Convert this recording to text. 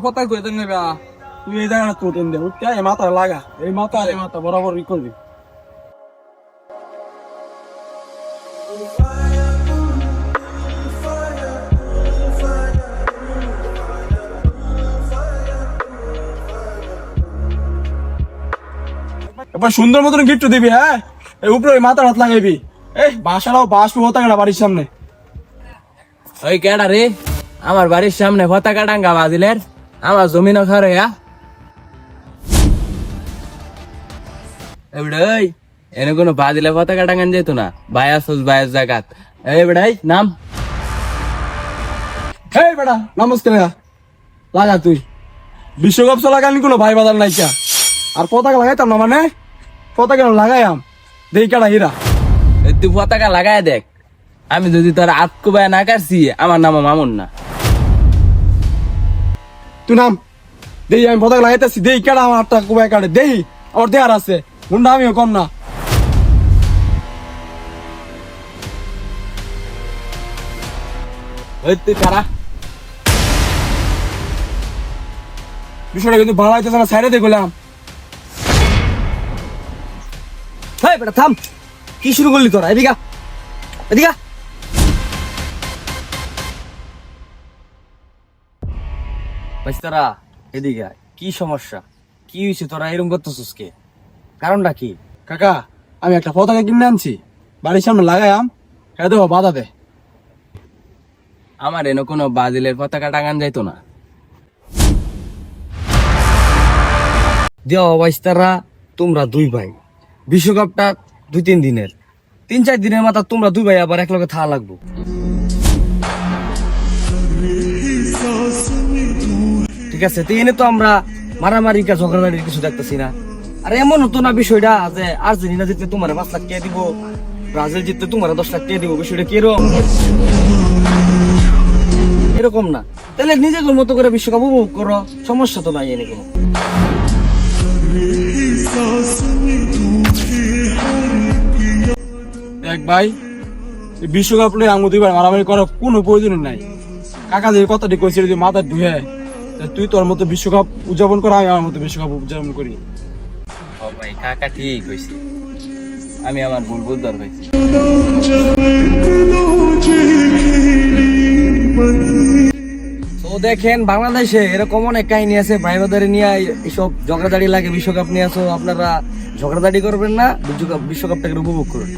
পতা কই দেন নেবা তুই এই জায়গাটা তোটেন দে উঠতে এই মাথা লাগা এই মাথা বরাবর ই করবি এবার সুন্দর মতন গিফট দিবি। হ্যাঁ এই উপরে ওই মাথার হাত লাগাইবি। এই বাসাটাও বাসবো পতাকাটা বাড়ির সামনে। ওই কেডা রে আমার বাড়ির সামনে পতাকা টাঙ্গা বাজিলের আমার জমিন খারে এবারে এনে কোনো বাজিলে পতাকা টাঙ্গান যেত না বায়াস বায়াস জাগাত এবারে নাম এই বেটা নমস্কার লাগা তুই বিশ্বকাপ চলাকালীন কোনো ভাই বাজার নাই কা আর পতাকা লাগাইতাম না মানে পতাকা লাগাইয়াম দেই কাটা হীরা তুই পতাকা লাগাই দেখ আমি যদি তোর আতকুবায় না কাটছি আমার নাম মামুন না তুই নাম দেই আমি পতাকা লাগাইতেছি দেই কাটা আমার আটটা কুবাই কাটে দেই আমার দেহার আছে মুন্ডা আমিও কম না ওই তুই কারা বিষয়টা কিন্তু ভালো হইতেছে না সাইডে দেখলাম। হেই বেটা থাম কি শুরু করলি তোরা এদিকে এদিকে বাইস্তারা এদিকে কি সমস্যা কি হয়েছে তোরা এরকম করতেছিস কে কারণটা কি কাকা আমি একটা পতাকা কিনে আনছি বাড়ির সামনে লাগাইয়াম হ্যাঁ দেবো বাধা দে আমার এনে কোনো বাজিলের পতাকা টাঙান যাইতো না দেওয়া বাইস্তারা তোমরা দুই ভাই বিশ্বকাপটা 2-3 দিনের 3-4 দিনের মাথা তোমরা দুই ভাই আবার এক লগে থাকা লাগবো ঠিক আছে তো এনে তো আমরা মারামারি কা ঝগড়াঝাড়ির কিছু দেখতেছি না আর এমন হতো না বিষয়টা যে আর্জেন্টিনা জিতলে তোমার 5 লাখ টাকা দিব ব্রাজিল জিতলে তোমার 10 লাখ টাকা দিব বিষয়টা কিরকম এরকম না তাহলে নিজেদের মতো করে বিশ্বকাপ উপভোগ করো সমস্যা তো নাই এনে কোনো এক ভাই এই বিশ্বকাপ নিয়ে আঙুল দুইবার মারামারি করার কোনো প্রয়োজন নাই। কাকা যে কথাটি কইছিল যে মাথা ধুয়ে তুই তোর মতো বিশ্বকাপ উদযাপন কর আমি আমার মতো বিশ্বকাপ উদযাপন করি। ও ভাই কাকা ঠিক কইছে আমি আমার ভুল বুঝদার হইছি তো দেখেন বাংলাদেশে এরকম অনেক কাহিনী আছে ভাই বাদারে নিয়ে এইসব ঝগড়াঝাড়ি লাগে বিশ্বকাপ নিয়ে আসো আপনারা ঝগড়াঝাড়ি করবেন না বিশ্বকাপটাকে উপভোগ করুন।